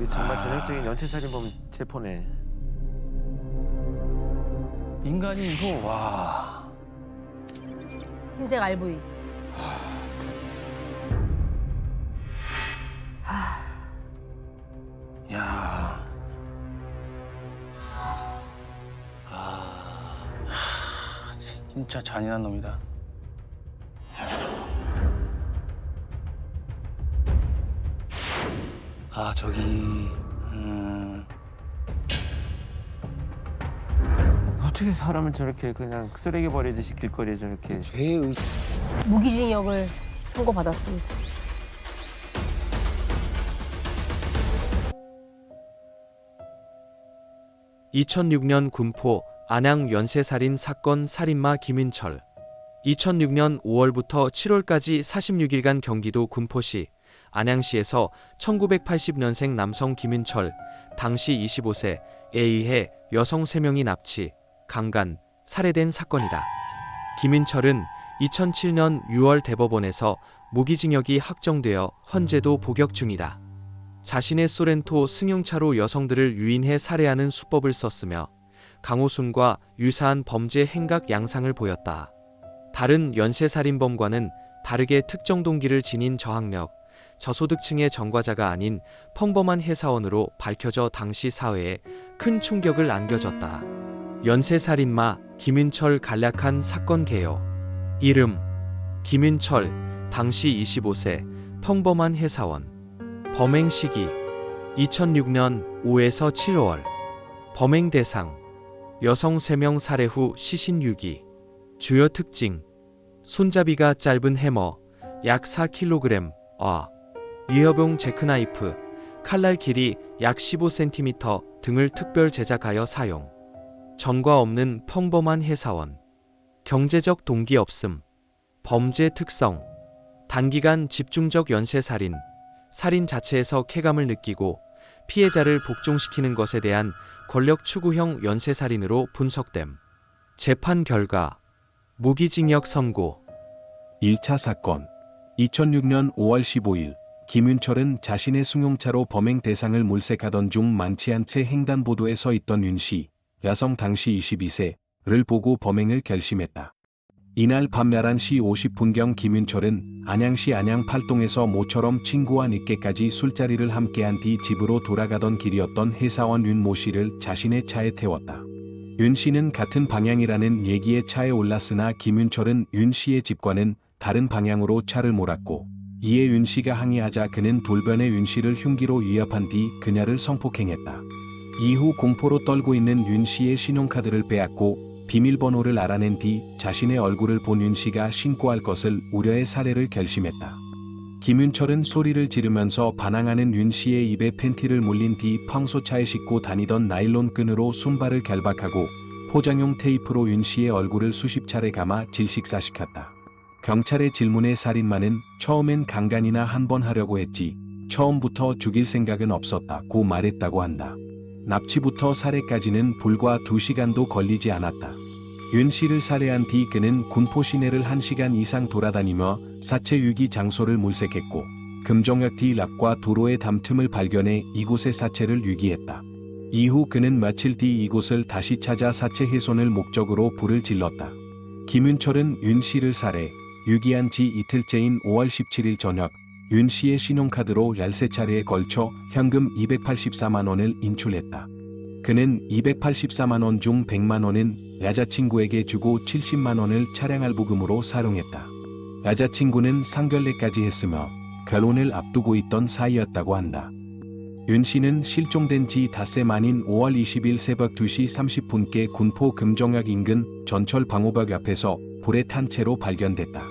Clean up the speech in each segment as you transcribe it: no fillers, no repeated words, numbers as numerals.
이게 정말 전형적인 연쇄살인범 체포네. 인간인도 와. 흰색 RV. 야. 진짜 잔인한 놈이다. 아 저기 어떻게 사람을 저렇게 그냥 쓰레기 버리듯이 길거리에 저렇게. 죄의 무기징역을 선고받았습니다. (2006년) 군포 안양 연쇄살인 사건 살인마 김윤철. 2006년 5월부터 7월까지 46일간 경기도 군포시 안양시에서 1980년생 남성 김윤철 당시 25세에 의해 여성 3명이 납치, 강간, 살해된 사건이다. 김윤철은 2007년 6월 대법원에서 무기징역이 확정되어 헌재도 복역 중이다. 자신의 소렌토 승용차로 여성들을 유인해 살해하는 수법을 썼으며 강호순과 유사한 범죄 행각 양상을 보였다. 다른 연쇄살인범과는 다르게 특정 동기를 지닌 저학력, 저소득층의 전과자가 아닌 평범한 회사원으로 밝혀져 당시 사회에 큰 충격을 안겨줬다. 연쇄살인마 김윤철 간략한 사건 개요. 이름 김윤철 당시 25세 평범한 회사원. 범행 시기 2006년 5에서 7월. 범행 대상 여성 3명 살해 후 시신 유기. 주요 특징 손잡이가 짧은 해머 약 4kg, 유협용 제크나이프, 칼날 길이 약 15cm 등을 특별 제작하여 사용. 전과 없는 평범한 회사원. 경제적 동기 없음. 범죄 특성 단기간 집중적 연쇄살인. 살인 자체에서 쾌감을 느끼고 피해자를 복종시키는 것에 대한 권력 추구형 연쇄살인으로 분석됨. 재판 결과 무기징역 선고. 1차 사건 2006년 5월 15일 김윤철은 자신의 승용차로 범행 대상을 물색하던 중 많지 않은 채 횡단보도에 서 있던 윤씨, 여성 당시 22세를 보고 범행을 결심했다. 이날 밤 11시 50분경 김윤철은 안양시 안양 팔동에서 모처럼 친구와 늦게까지 술자리를 함께한 뒤 집으로 돌아가던 길이었던 회사원 윤 모 씨를 자신의 차에 태웠다. 윤 씨는 같은 방향이라는 얘기에 차에 올랐으나 김윤철은 윤 씨의 집과는 다른 방향으로 차를 몰았고 이에 윤 씨가 항의하자 그는 돌변해 윤 씨를 흉기로 위협한 뒤 그녀를 성폭행했다. 이후 공포로 떨고 있는 윤 씨의 신용카드를 빼앗고 비밀번호를 알아낸 뒤 자신의 얼굴을 본 윤 씨가 신고할 것을 우려해 살해를 결심했다. 김윤철은 소리를 지르면서 반항하는 윤 씨의 입에 팬티를 물린 뒤 평소 차에 싣고 다니던 나일론 끈으로 손발을 결박하고 포장용 테이프로 윤 씨의 얼굴을 수십 차례 감아 질식사시켰다. 경찰의 질문에 살인마는 처음엔 강간이나 한 번 하려고 했지 처음부터 죽일 생각은 없었다고 말했다고 한다. 납치부터 살해까지는 불과 2시간도 걸리지 않았다. 윤 씨를 살해한 뒤 그는 군포 시내를 1시간 이상 돌아다니며 사체 유기 장소를 물색했고 금종약 뒤락과 도로의 담틈을 발견해 이곳의 사체를 유기했다. 이후 그는 며칠 뒤 이곳을 다시 찾아 사체 훼손을 목적으로 불을 질렀다. 김윤철은 윤 씨를 살해, 유기한 지 이틀째인 5월 17일 저녁 윤 씨의 신용카드로 13차례에 걸쳐 현금 284만 원을 인출했다. 그는 284만 원 중 100만 원은 여자친구에게 주고 70만 원을 차량 할부금으로 사용했다. 여자친구는 상견례까지 했으며 결혼을 앞두고 있던 사이였다고 한다. 윤 씨는 실종된 지 닷새 만인 5월 20일 새벽 2시 30분께 군포 금종역 인근 전철 방호벽 앞에서 불에 탄 채로 발견됐다.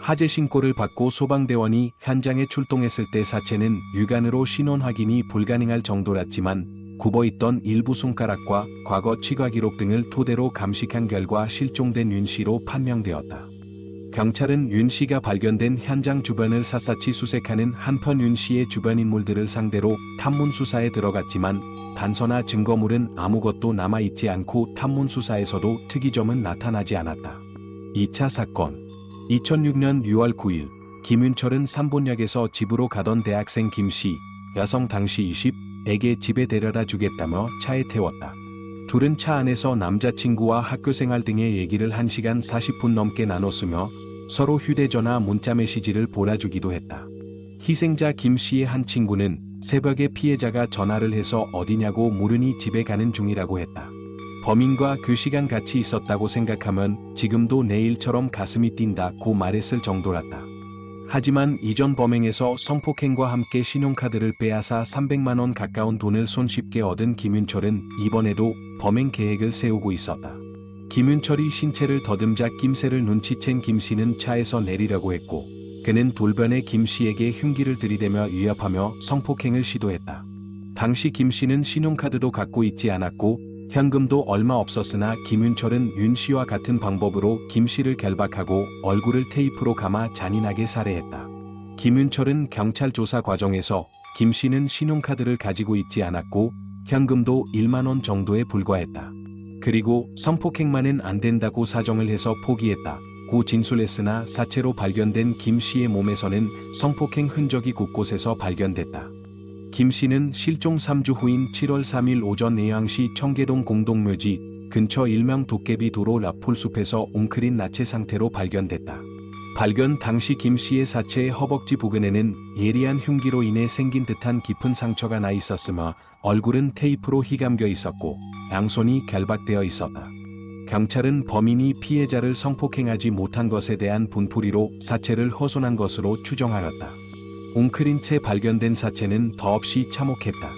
화재 신고를 받고 소방대원이 현장에 출동했을 때 사체는 육안으로 신원 확인이 불가능할 정도였지만 굽어있던 일부 손가락과 과거 치과 기록 등을 토대로 감식한 결과 실종된 윤 씨로 판명되었다. 경찰은 윤 씨가 발견된 현장 주변을 샅샅이 수색하는 한편 윤 씨의 주변 인물들을 상대로 탐문 수사에 들어갔지만 단서나 증거물은 아무것도 남아있지 않고 탐문 수사에서도 특이점은 나타나지 않았다. 2차 사건 2006년 6월 9일 김윤철은 삼본역에서 집으로 가던 대학생 김씨, 여성 당시 애게 집에 데려다 주겠다며 차에 태웠다. 둘은 차 안에서 남자친구와 학교생활 등의 얘기를 1시간 40분 넘게 나눴으며 서로 휴대전화 문자 메시지를 보내주기도 했다. 희생자 김 씨의 한 친구는 새벽에 피해자가 전화를 해서 어디냐고 물으니 집에 가는 중이라고 했다. 범인과 그 시간 같이 있었다고 생각하면 지금도 내일처럼 가슴이 뛴다고 말했을 정도랐다. 하지만 이전 범행에서 성폭행과 함께 신용카드를 빼앗아 300만 원 가까운 돈을 손쉽게 얻은 김윤철은 이번에도 범행 계획을 세우고 있었다. 김윤철이 신체를 더듬자 낌새를 눈치챈 김 씨는 차에서 내리려고 했고 그는 돌변해 김 씨에게 흉기를 들이대며 위협하며 성폭행을 시도했다. 당시 김 씨는 신용카드도 갖고 있지 않았고 현금도 얼마 없었으나 김윤철은 윤 씨와 같은 방법으로 김 씨를 결박하고 얼굴을 테이프로 감아 잔인하게 살해했다. 김윤철은 경찰 조사 과정에서 김 씨는 신용카드를 가지고 있지 않았고 현금도 1만 원 정도에 불과했다. 그리고 성폭행만은 안 된다고 사정을 해서 포기했다. 고 진술했으나 사체로 발견된 김 씨의 몸에서는 성폭행 흔적이 곳곳에서 발견됐다. 김 씨는 실종 3주 후인 7월 3일 오전 의왕시 청계동 공동묘지 근처 일명 도깨비 도로 라폴숲에서 웅크린 나체 상태로 발견됐다. 발견 당시 김 씨의 사체의 허벅지 부근에는 예리한 흉기로 인해 생긴 듯한 깊은 상처가 나 있었으며 얼굴은 테이프로 휘감겨 있었고 양손이 결박되어 있었다. 경찰은 범인이 피해자를 성폭행하지 못한 것에 대한 분풀이로 사체를 훼손한 것으로 추정하였다. 웅크린 채 발견된 사체는 더없이 참혹했다.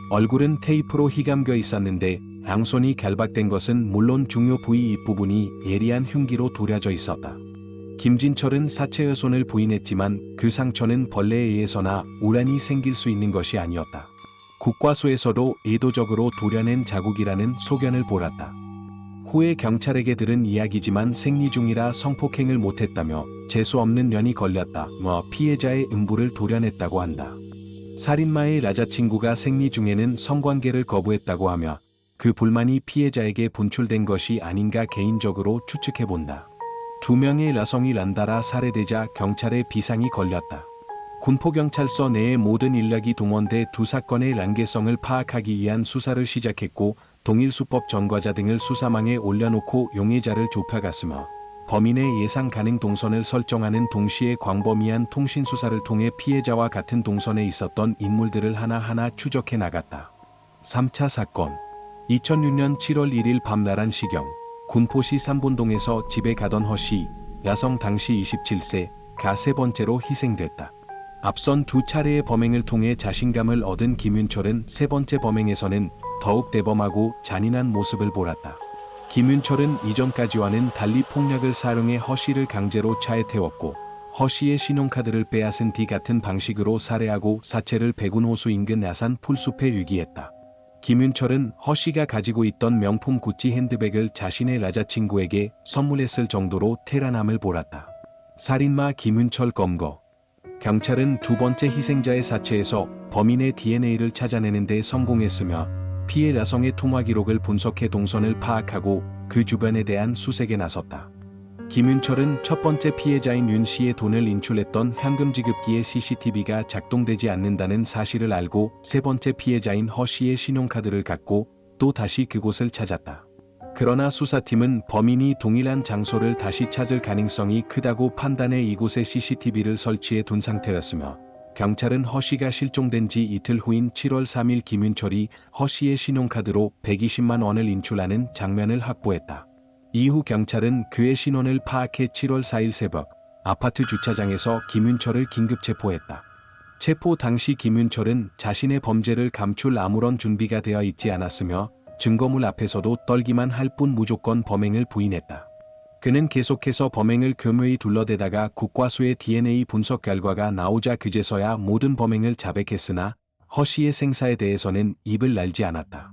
얼굴은 테이프로 휘감겨 있었는데 양손이 결박된 것은 물론 중요 부위 윗부분이 예리한 흉기로 도려져 있었다. 김진철은 사체의 손을 부인했지만 그 상처는 벌레에 의해서나 우란이 생길 수 있는 것이 아니었다. 국과수에서도 의도적으로 도려낸 자국이라는 소견을 보았다. 후에 경찰에게 들은 이야기지만 생리 중이라 성폭행을 못했다며 재수없는 년이 걸렸다. 피해자의 음부를 도려냈다고 한다. 살인마의 여자친구가 생리 중에는 성관계를 거부했다고 하며 그 불만이 피해자에게 분출된 것이 아닌가 개인적으로 추측해본다. 2명의 여성이 연달아 살해되자 경찰에 비상이 걸렸다. 군포경찰서 내의 모든 인력이 동원돼 두 사건의 연계성을 파악하기 위한 수사를 시작했고 동일수법 전과자 등을 수사망에 올려놓고 용의자를 좁혀갔으며 범인의 예상 가능 동선을 설정하는 동시에 광범위한 통신수사를 통해 피해자와 같은 동선에 있었던 인물들을 하나하나 추적해 나갔다. 3차 사건 2006년 7월 1일 밤 11시경 군포시 삼본동에서 집에 가던 허 씨, 여성 당시 27세가 세 번째로 희생됐다. 앞선 두 차례의 범행을 통해 자신감을 얻은 김윤철은 세 번째 범행에서는 더욱 대범하고 잔인한 모습을 보였다. 김윤철은 이전까지와는 달리 폭력을 사용해 허 씨를 강제로 차에 태웠고 허 씨의 신용카드를 빼앗은 뒤 같은 방식으로 살해하고 사체를 백운호수 인근 야산 풀숲에 유기했다. 김윤철은 허 씨가 가지고 있던 명품 구찌 핸드백을 자신의 여자친구에게 선물했을 정도로 테란함을 보았다. 살인마 김윤철 검거. 경찰은 두 번째 희생자의 사체에서 범인의 DNA를 찾아내는 데 성공했으며 피해 여성의 통화 기록을 분석해 동선을 파악하고 그 주변에 대한 수색에 나섰다. 김윤철은 첫 번째 피해자인 윤 씨의 돈을 인출했던 현금 지급기의 CCTV가 작동되지 않는다는 사실을 알고 세 번째 피해자인 허 씨의 신용카드를 갖고 또 다시 그곳을 찾았다. 그러나 수사팀은 범인이 동일한 장소를 다시 찾을 가능성이 크다고 판단해 이곳에 CCTV를 설치해 둔 상태였으며 경찰은 허 씨가 실종된 지 이틀 후인 7월 3일 김윤철이 허 씨의 신용카드로 120만 원을 인출하는 장면을 확보했다. 이후 경찰은 그의 신원을 파악해 7월 4일 새벽 아파트 주차장에서 김윤철을 긴급 체포했다. 체포 당시 김윤철은 자신의 범죄를 감출 아무런 준비가 되어 있지 않았으며 증거물 앞에서도 떨기만 할 뿐 무조건 범행을 부인했다. 그는 계속해서 범행을 교묘히 둘러대다가 국과수의 DNA 분석 결과가 나오자 그제서야 모든 범행을 자백했으나 허 씨의 생사에 대해서는 입을 열지 않았다.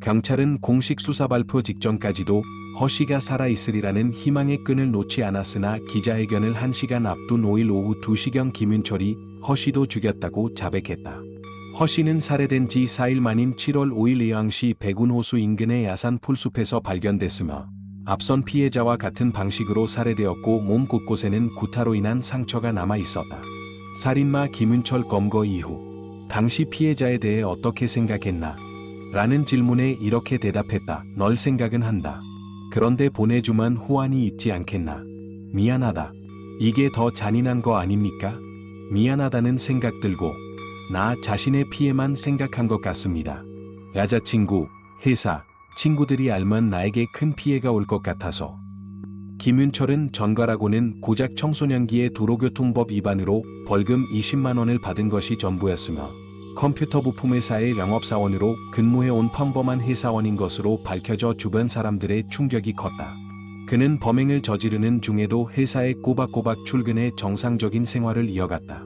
경찰은 공식 수사 발표 직전까지도 허 씨가 살아있으리라는 희망의 끈을 놓지 않았으나 기자회견을 1시간 앞둔 5일 오후 2시경 김윤철이 허 씨도 죽였다고 자백했다. 허 씨는 살해된 지 4일 만인 7월 5일 의왕시 백운호수 인근의 야산 풀숲에서 발견됐으며 앞선 피해자와 같은 방식으로 살해되었고 몸 곳곳에는 구타로 인한 상처가 남아 있었다. 살인마 김윤철 검거 이후 당시 피해자에 대해 어떻게 생각했나? 라는 질문에 이렇게 대답했다. 널 생각은 한다. 그런데 보내주면 후환이 있지 않겠나? 미안하다. 이게 더 잔인한 거 아닙니까? 미안하다는 생각 들고 나 자신의 피해만 생각한 것 같습니다. 여자친구, 회사, 친구들이 알면 나에게 큰 피해가 올 것 같아서. 김윤철은 전과라고는 고작 청소년기의 도로교통법 위반으로 벌금 20만 원을 받은 것이 전부였으며 컴퓨터 부품 회사의 영업사원으로 근무해온 평범한 회사원인 것으로 밝혀져 주변 사람들의 충격이 컸다. 그는 범행을 저지르는 중에도 회사에 꼬박꼬박 출근해 정상적인 생활을 이어갔다.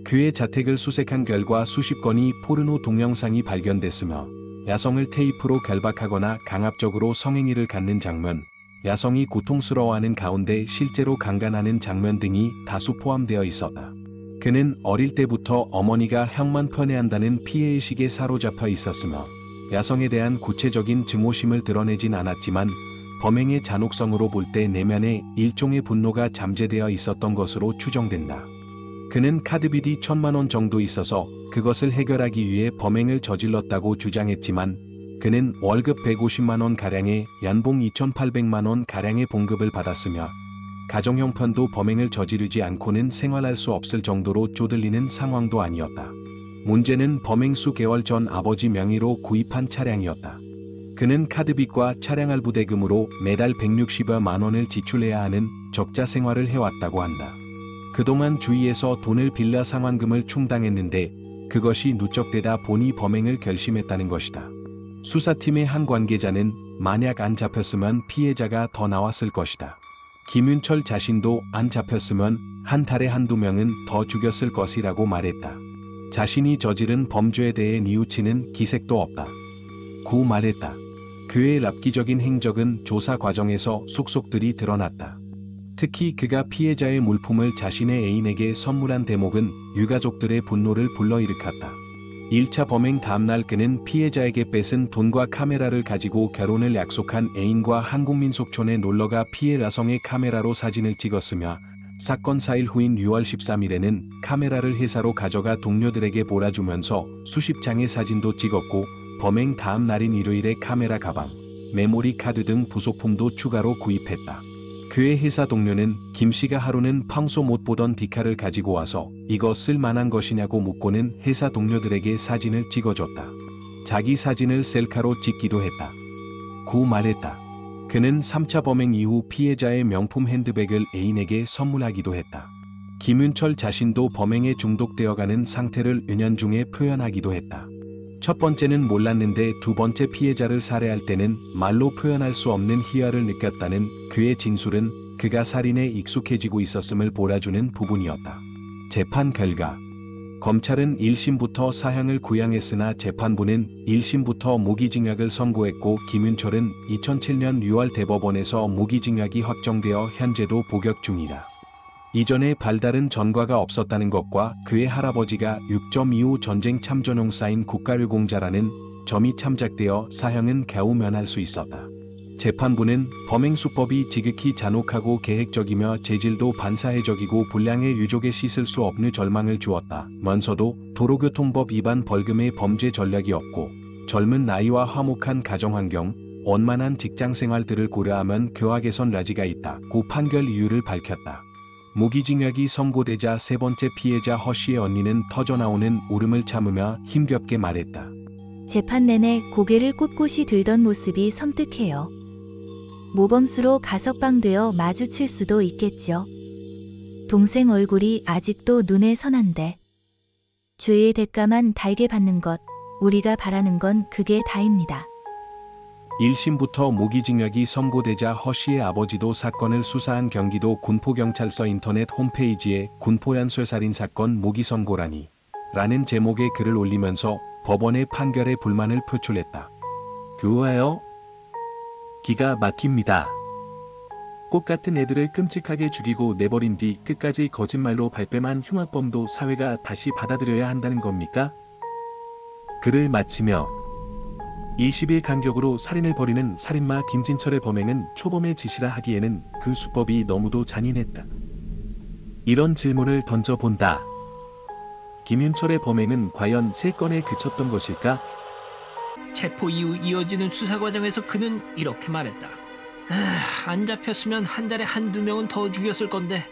그의 자택을 수색한 결과 수십 건의 포르노 동영상이 발견됐으며 야성을 테이프로 결박하거나 강압적으로 성행위를 갖는 장면, 야성이 고통스러워하는 가운데 실제로 강간하는 장면 등이 다수 포함되어 있었다. 그는 어릴 때부터 어머니가 형만 편애한다는 피해의식에 사로잡혀 있었으며 야성에 대한 구체적인 증오심을 드러내진 않았지만 범행의 잔혹성으로 볼 때 내면에 일종의 분노가 잠재되어 있었던 것으로 추정된다. 그는 카드빚이 1,000만 원 정도 있어서 그것을 해결하기 위해 범행을 저질렀다고 주장했지만 그는 월급 150만 원 가량의 연봉 2,800만 원 가량의 봉급을 받았으며 가정 형편도 범행을 저지르지 않고는 생활할 수 없을 정도로 쪼들리는 상황도 아니었다. 문제는 범행 수개월 전 아버지 명의로 구입한 차량이었다. 그는 카드빚과 차량 할부 대금으로 매달 160여만 원을 지출해야 하는 적자 생활을 해왔다고 한다. 그동안 주위에서 돈을 빌려 상환금을 충당했는데 그것이 누적되다 보니 범행을 결심했다는 것이다. 수사팀의 한 관계자는 만약 안 잡혔으면 피해자가 더 나왔을 것이다. 김윤철 자신도 안 잡혔으면 한 달에 한두 명은 더 죽였을 것이라고 말했다. 자신이 저지른 범죄에 대해 뉘우치는 기색도 없다. 고 말했다. 그의 랍기적인 행적은 조사 과정에서 속속들이 드러났다. 특히 그가 피해자의 물품을 자신의 애인에게 선물한 대목은 유가족들의 분노를 불러일으켰다. 1차 범행 다음날 그는 피해자에게 뺏은 돈과 카메라를 가지고 결혼을 약속한 애인과 한국민속촌에 놀러가 피해 여성의 카메라로 사진을 찍었으며 사건 4일 후인 6월 13일에는 카메라를 회사로 가져가 동료들에게 몰아주면서 수십 장의 사진도 찍었고 범행 다음 날인 일요일에 카메라 가방, 메모리 카드 등 부속품도 추가로 구입했다. 그의 회사 동료는 김 씨가 하루는 평소 못 보던 디카를 가지고 와서 이거 쓸 만한 것이냐고 묻고는 회사 동료들에게 사진을 찍어줬다. 자기 사진을 셀카로 찍기도 했다. 고 말했다. 그는 3차 범행 이후 피해자의 명품 핸드백을 애인에게 선물하기도 했다. 김윤철 자신도 범행에 중독되어가는 상태를 은연중에 표현하기도 했다. 첫 번째는 몰랐는데 두 번째 피해자를 살해할 때는 말로 표현할 수 없는 희화를 느꼈다는 그의 진술은 그가 살인에 익숙해지고 있었음을 몰아주는 부분이었다. 재판 결과 검찰은 1심부터 사형을 구형했으나 재판부는 1심부터 무기징역을 선고했고 김윤철은 2007년 6월 대법원에서 무기징역이 확정되어 현재도 복역 중이다. 이전에 발다른 전과가 없었다는 것과 그의 할아버지가 6.25 전쟁 참전용사인 국가유공자라는 점이 참작되어 사형은 겨우 면할 수 있었다. 재판부는 범행 수법이 지극히 잔혹하고 계획적이며 재질도 반사회적이고 불량의 유족에 씻을 수 없는 절망을 주었다. 면서도 도로교통법 위반 벌금의 범죄 전략이 없고 젊은 나이와 화목한 가정환경, 원만한 직장생활들을 고려하면 교화 개선 여지가 있다. 고 판결 이유를 밝혔다. 무기징역이 선고되자 세 번째 피해자 허 씨의 언니는 터져나오는 울음을 참으며 힘겹게 말했다. 재판 내내 고개를 꼿꼿이 들던 모습이 섬뜩해요. 모범수로 가석방되어 마주칠 수도 있겠죠. 동생 얼굴이 아직도 눈에 선한데. 죄의 대가만 달게 받는 것, 우리가 바라는 건 그게 다입니다. 1심부터 무기징역이 선고되자 허 씨의 아버지도 사건을 수사한 경기도 군포경찰서 인터넷 홈페이지에 군포연쇄살인 사건 무기 선고라니 라는 제목의 글을 올리면서 법원의 판결에 불만을 표출했다. 그거예요? 기가 막힙니다. 꽃 같은 애들을 끔찍하게 죽이고 내버린 뒤 끝까지 거짓말로 발뺌한 흉악범도 사회가 다시 받아들여야 한다는 겁니까? 글을 마치며 20일 간격으로 살인을 벌이는 살인마 김진철의 범행은 초범의 짓이라 하기에는 그 수법이 너무도 잔인했다. 이런 질문을 던져본다. 김윤철의 범행은 과연 3건에 그쳤던 것일까? 체포 이후 이어지는 수사 과정에서 그는 이렇게 말했다. 안 잡혔으면 한 달에 한두 명은 더 죽였을 건데